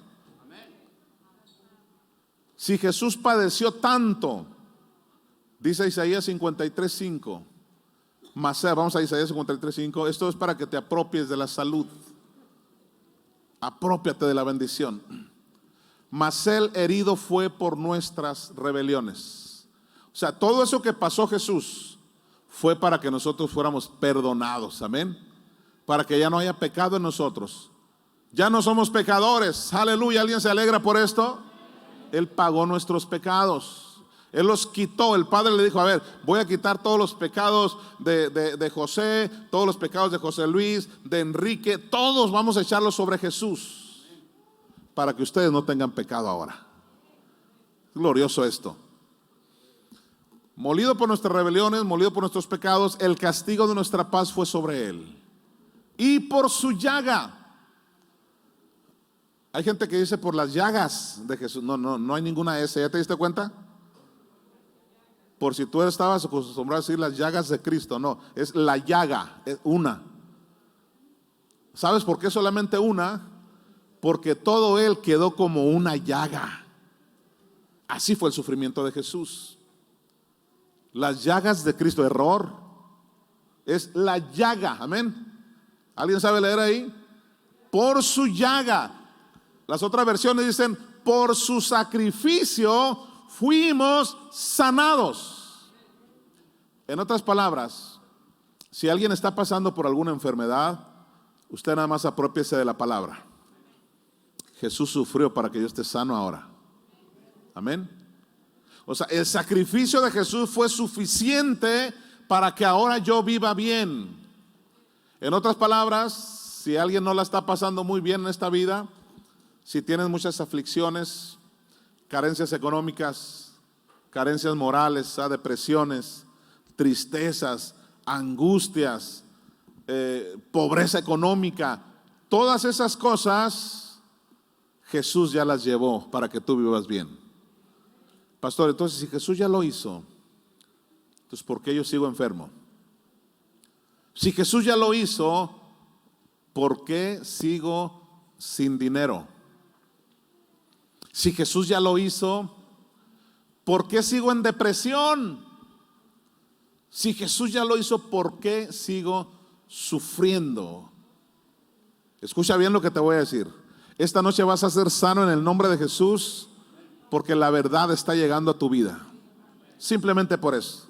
Si Jesús padeció tanto, dice Isaías 53:5, vamos a Isaías 53:5, esto es para que te apropies de la salud. Aprópiate de la bendición. Mas Él herido fue por nuestras rebeliones. O sea, todo eso que pasó Jesús fue para que nosotros fuéramos perdonados, amén. Para que ya no haya pecado en nosotros. Ya no somos pecadores, aleluya. ¿Alguien se alegra por esto? Él pagó nuestros pecados. Él los quitó. El Padre le dijo, a ver, voy a quitar todos los pecados de José, todos los pecados de José Luis, de Enrique, todos vamos a echarlos sobre Jesús, para que ustedes no tengan pecado ahora. Glorioso esto. Molido por nuestras rebeliones, molido por nuestros pecados, el castigo de nuestra paz fue sobre Él. Y por su llaga. Hay gente que dice por las llagas de Jesús. No hay ninguna S. ¿Ya te diste cuenta? Por si tú estabas acostumbrado a decir las llagas de Cristo, no, es la llaga, es una. ¿Sabes por qué solamente una? Porque todo Él quedó como una llaga. Así fue el sufrimiento de Jesús. Las llagas de Cristo, error, es la llaga, amén. ¿Alguien sabe leer ahí? Por su llaga. Las otras versiones dicen, por su sacrificio fuimos sanados. En otras palabras, si alguien está pasando por alguna enfermedad, usted nada más apropiese de la palabra. Jesús sufrió para que yo esté sano ahora. Amén. O sea, el sacrificio de Jesús fue suficiente para que ahora yo viva bien. En otras palabras, si alguien no la está pasando muy bien en esta vida, si tienes muchas aflicciones, carencias económicas, carencias morales, depresiones, tristezas, angustias, pobreza económica, todas esas cosas Jesús ya las llevó para que tú vivas bien. Pastor, entonces si Jesús ya lo hizo, entonces ¿por qué yo sigo enfermo? Si Jesús ya lo hizo, ¿por qué sigo sin dinero? Si Jesús ya lo hizo, ¿por qué sigo en depresión? Si Jesús ya lo hizo, ¿por qué sigo sufriendo? Escucha bien lo que te voy a decir. Esta noche vas a ser sano en el nombre de Jesús, porque la verdad está llegando a tu vida. Simplemente por eso.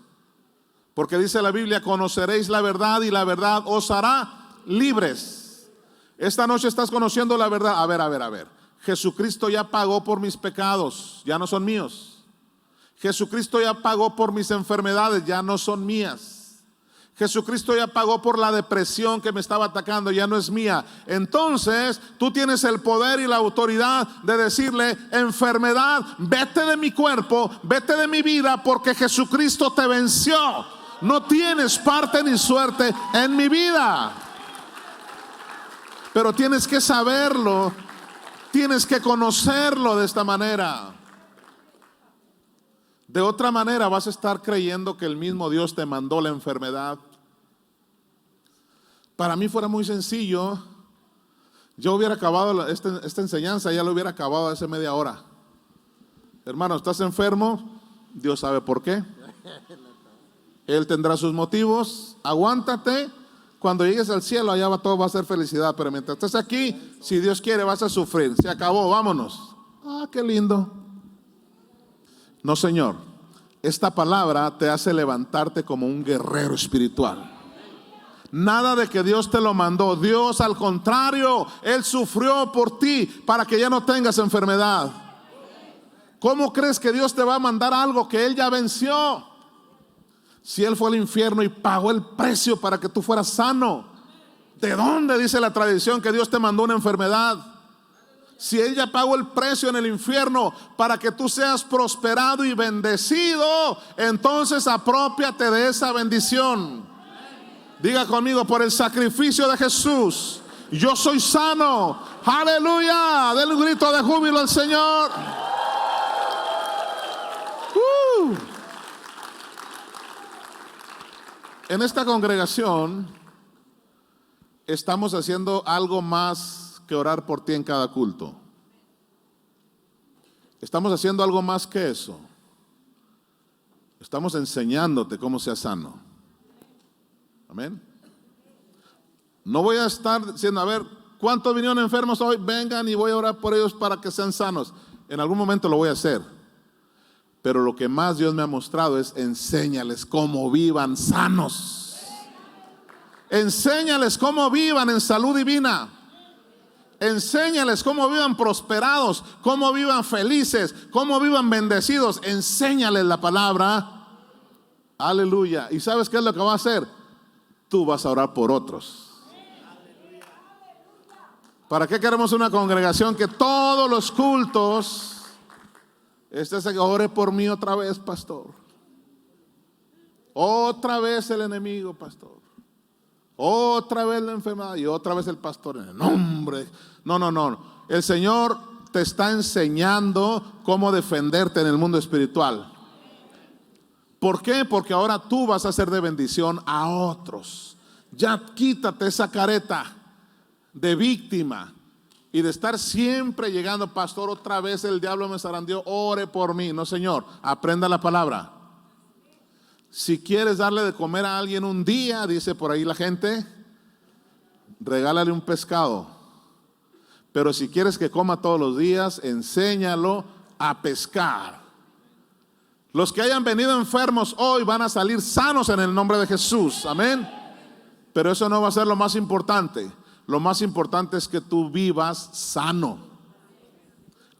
Porque dice la Biblia, conoceréis la verdad y la verdad os hará libres. Esta noche estás conociendo la verdad. A ver. Jesucristo ya pagó por mis pecados, ya no son míos. Jesucristo ya pagó por mis enfermedades, ya no son mías. Jesucristo ya pagó por la depresión que me estaba atacando, ya no es mía. Entonces tú tienes el poder y la autoridad de decirle, enfermedad, vete de mi cuerpo, vete de mi vida, porque Jesucristo te venció. No tienes parte ni suerte en mi vida. Pero tienes que saberlo, tienes que conocerlo de esta manera. De otra manera vas a estar creyendo que el mismo Dios te mandó la enfermedad. Para mí fuera muy sencillo, yo hubiera acabado esta enseñanza, ya lo hubiera acabado hace media hora. Hermano, ¿estás enfermo? Dios sabe por qué. Él tendrá sus motivos. Aguántate. Cuando llegues al cielo, allá todo va a ser felicidad. Pero mientras estés aquí, si Dios quiere, vas a sufrir. Se acabó, vámonos. Ah, qué lindo. No, Señor. Esta palabra te hace levantarte como un guerrero espiritual. Nada de que Dios te lo mandó. Dios, al contrario, Él sufrió por ti para que ya no tengas enfermedad. ¿Cómo crees que Dios te va a mandar algo que Él ya venció? Si Él fue al infierno y pagó el precio para que tú fueras sano, ¿de dónde dice la tradición que Dios te mandó una enfermedad? Si Él ya pagó el precio en el infierno para que tú seas prosperado y bendecido, entonces aprópiate de esa bendición. Diga conmigo, por el sacrificio de Jesús, yo soy sano. Aleluya. Denle un grito de júbilo al Señor. En esta congregación estamos haciendo algo más que orar por ti en cada culto. Estamos haciendo algo más que eso. Estamos enseñándote cómo ser sano. Amén. No voy a estar diciendo, a ver, ¿cuántos vinieron enfermos hoy? Vengan y voy a orar por ellos para que sean sanos. En algún momento lo voy a hacer. Pero lo que más Dios me ha mostrado es enséñales cómo vivan sanos. Enséñales cómo vivan en salud divina. Enséñales cómo vivan prosperados, cómo vivan felices, cómo vivan bendecidos. Enséñales la palabra. Aleluya. ¿Y sabes qué es lo que va a hacer? Tú vas a orar por otros. ¿Para qué queremos una congregación que todos los cultos ore por mí otra vez, pastor? Otra vez el enemigo, pastor. Otra vez la enfermedad y otra vez el pastor. En el nombre. No. El Señor te está enseñando cómo defenderte en el mundo espiritual. ¿Por qué? Porque ahora tú vas a ser de bendición a otros. Ya quítate esa careta de víctima y de estar siempre llegando, pastor, otra vez el diablo me zarandeó, ore por mí. No, Señor, aprenda la palabra. Si quieres darle de comer a alguien un día, dice por ahí la gente, regálale un pescado. Pero si quieres que coma todos los días, enséñalo a pescar. Los que hayan venido enfermos hoy van a salir sanos en el nombre de Jesús. Amén. Pero eso no va a ser lo más importante. Lo más importante es que tú vivas sano.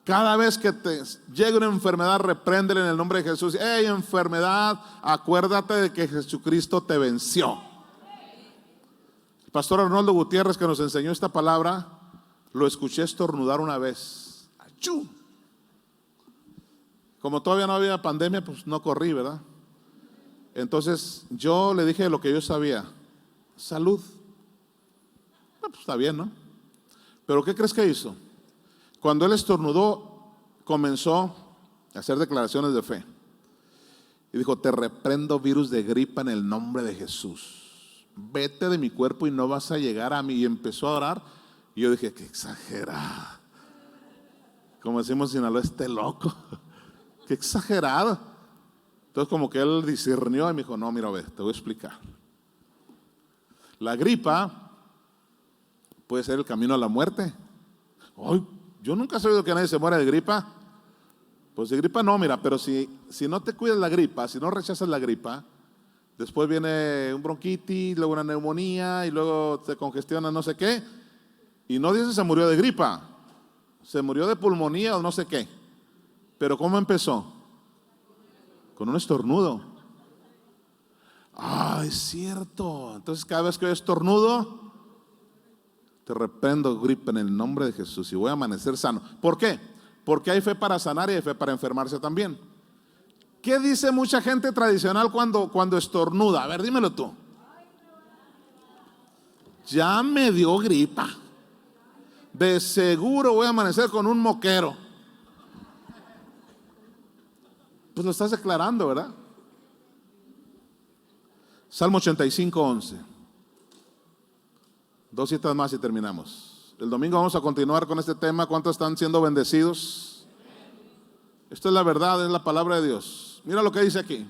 Cada vez que te llegue una enfermedad, repréndele en el nombre de Jesús. Hey, enfermedad, acuérdate de que Jesucristo te venció. El pastor Arnoldo Gutiérrez, que nos enseñó esta palabra, lo escuché estornudar una vez. ¡Achú! Como todavía no había pandemia, pues no corrí, ¿verdad? Entonces yo le dije lo que yo sabía. Salud. Pues está bien, ¿no? Pero ¿qué crees que hizo? Cuando él estornudó, comenzó a hacer declaraciones de fe. Y dijo, te reprendo virus de gripa en el nombre de Jesús. Vete de mi cuerpo y no vas a llegar a mí. Y empezó a orar. Y yo dije, qué exagerado. Como decimos en Sinaloa, este loco. Qué exagerado. Entonces como que él discernió y me dijo, no, mira, a ver, te voy a explicar. La gripa puede ser el camino a la muerte. Ay, yo nunca he sabido que nadie se muera de gripa. Pues de gripa no, mira, pero si no te cuidas la gripa, si no rechazas la gripa, después viene un bronquitis, luego una neumonía y luego te congestiona no sé qué. Y no dice se murió de gripa, se murió de pulmonía o no sé qué. Pero ¿cómo empezó? Con un estornudo. Ah, es cierto. Entonces cada vez que yo estornudo, te reprendo gripa en el nombre de Jesús y voy a amanecer sano. ¿Por qué? Porque hay fe para sanar y hay fe para enfermarse también. ¿Qué dice mucha gente tradicional cuando estornuda? A ver, dímelo tú. Ya me dio gripa. De seguro voy a amanecer con un moquero. Pues lo estás declarando, ¿verdad? Salmo 85, 11. 2 citas más y terminamos. El domingo vamos a continuar con este tema. ¿Cuántos están siendo bendecidos? Esto es la verdad, es la palabra de Dios. Mira lo que dice aquí.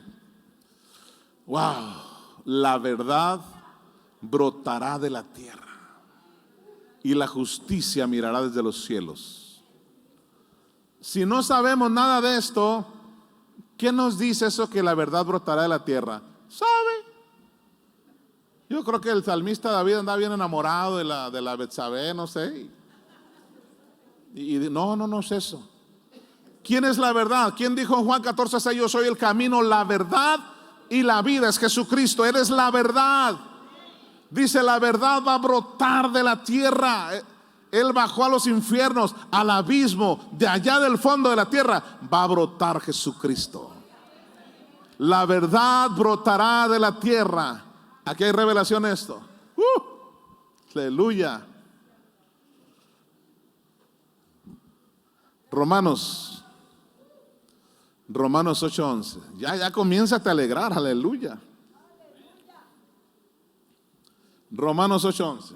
Wow, la verdad brotará de la tierra y la justicia mirará desde los cielos. Si no sabemos nada de esto, ¿qué nos dice eso que la verdad brotará de la tierra? ¿Sabe? Yo creo que el salmista David andaba bien enamorado de la Betsabé, no sé. Y no es eso. ¿Quién es la verdad? ¿Quién dijo en Juan 14:6, yo soy el camino, la verdad y la vida? Es Jesucristo, eres la verdad. Dice, la verdad va a brotar de la tierra. Él bajó a los infiernos, al abismo, de allá del fondo de la tierra va a brotar Jesucristo. La verdad brotará de la tierra. Aquí hay revelación de esto. Aleluya. Romanos 8:11. Ya comiénzate a alegrar, aleluya. Romanos 8:11.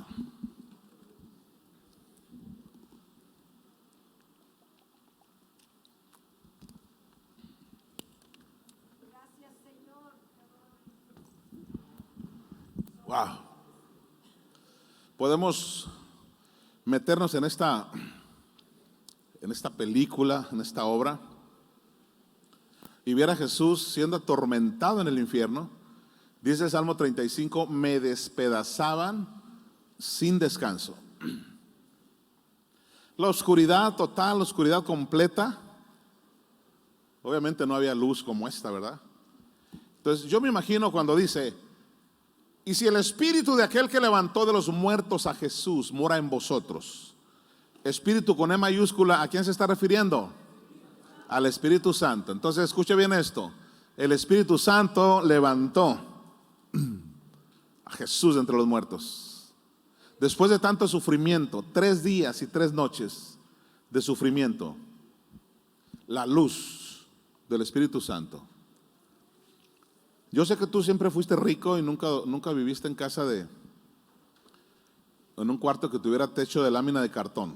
Wow. Podemos meternos en esta película, en esta obra, y ver a Jesús siendo atormentado en el infierno. Dice el Salmo 35, me despedazaban sin descanso. La oscuridad total, la oscuridad completa. Obviamente no había luz como esta, ¿verdad? Entonces yo me imagino cuando dice, y si el espíritu de aquel que levantó de los muertos a Jesús mora en vosotros. Espíritu con E mayúscula, ¿a quién se está refiriendo? Al Espíritu Santo. Entonces escuche bien esto. El Espíritu Santo levantó a Jesús entre los muertos. Después de tanto sufrimiento, 3 días y 3 noches de sufrimiento, la luz del Espíritu Santo. Yo sé que tú siempre fuiste rico y nunca viviste en casa en un cuarto que tuviera techo de lámina de cartón.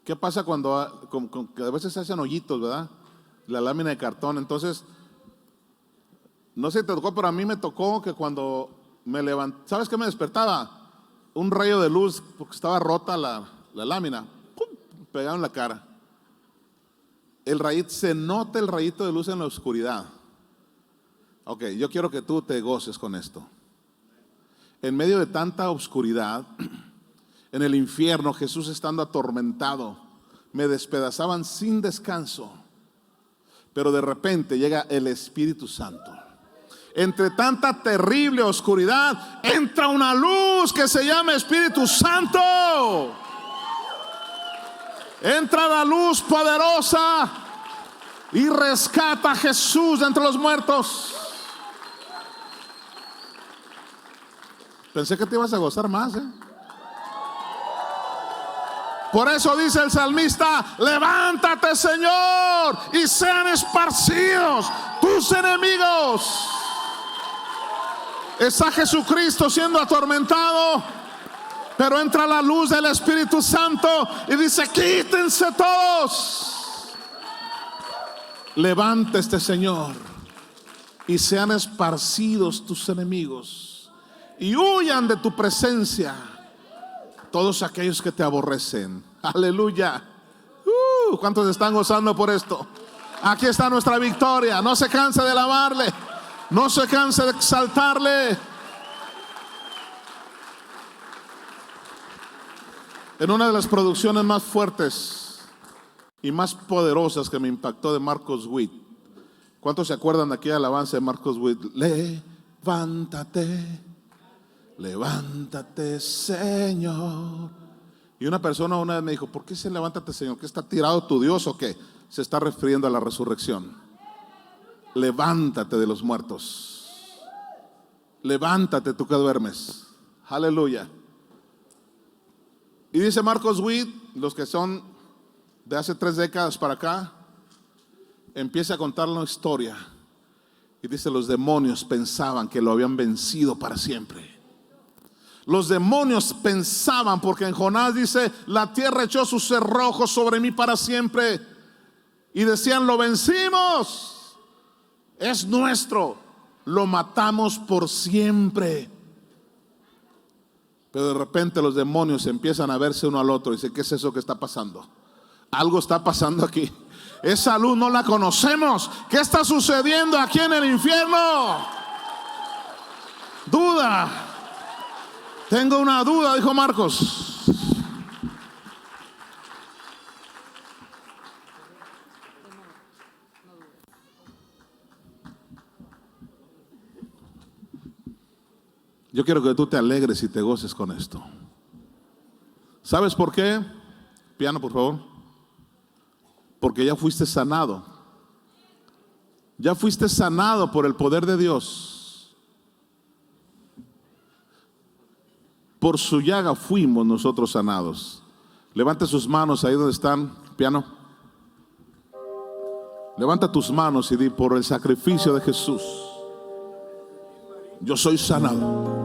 ¿Qué pasa cuando que a veces se hacen hoyitos, verdad? La lámina de cartón. Entonces, no sé si te tocó, pero a mí me tocó que cuando me levanté, ¿sabes qué me despertaba? Un rayo de luz, porque estaba rota la lámina, ¡pum!, pegado en la cara. Se nota el rayito de luz en la oscuridad. Ok, yo quiero que tú te goces con esto. En medio de tanta oscuridad, en el infierno, Jesús estando atormentado, me despedazaban sin descanso. Pero de repente llega el Espíritu Santo. Entre tanta terrible oscuridad, entra una luz que se llama Espíritu Santo. Entra la luz poderosa y rescata a Jesús de entre los muertos. Pensé que te ibas a gozar más, Por eso dice el salmista, levántate, Señor, y sean esparcidos tus enemigos. Está Jesucristo siendo atormentado, pero entra la luz del Espíritu Santo y dice, quítense todos. Levante este Señor, y sean esparcidos tus enemigos y huyan de tu presencia todos aquellos que te aborrecen. Aleluya. ¿Cuántos están gozando por esto? Aquí está nuestra victoria. No se canse de alabarle, no se canse de exaltarle. En una de las producciones más fuertes y más poderosas que me impactó de Marcos Witt, ¿cuántos se acuerdan de aquella alabanza de Marcos Witt? Levántate, levántate, Señor. Y una persona una vez me dijo: ¿por qué se levántate, Señor? ¿Que está tirado tu Dios o qué? Se está refiriendo a la resurrección. Levántate de los muertos. Levántate tú que duermes. Aleluya. Y dice Marcos Witt, los que son de hace 3 décadas para acá, empieza a contar una historia. Y dice: los demonios pensaban que lo habían vencido para siempre. Los demonios pensaban, porque en Jonás dice: la tierra echó sus cerrojos sobre mí para siempre. Y decían: lo vencimos, es nuestro, lo matamos por siempre. Pero de repente los demonios empiezan a verse uno al otro y dicen: ¿qué es eso que está pasando? Algo está pasando aquí. Esa luz no la conocemos. ¿Qué está sucediendo aquí en el infierno? Duda. Tengo una duda, dijo Marcos. Yo quiero que tú te alegres y te goces con esto. ¿Sabes por qué? Piano, por favor. Porque ya fuiste sanado. Ya fuiste sanado por el poder de Dios. Por su llaga fuimos nosotros sanados. Levante sus manos ahí donde están, piano. Levanta tus manos y di: por el sacrificio de Jesús, yo soy sanado.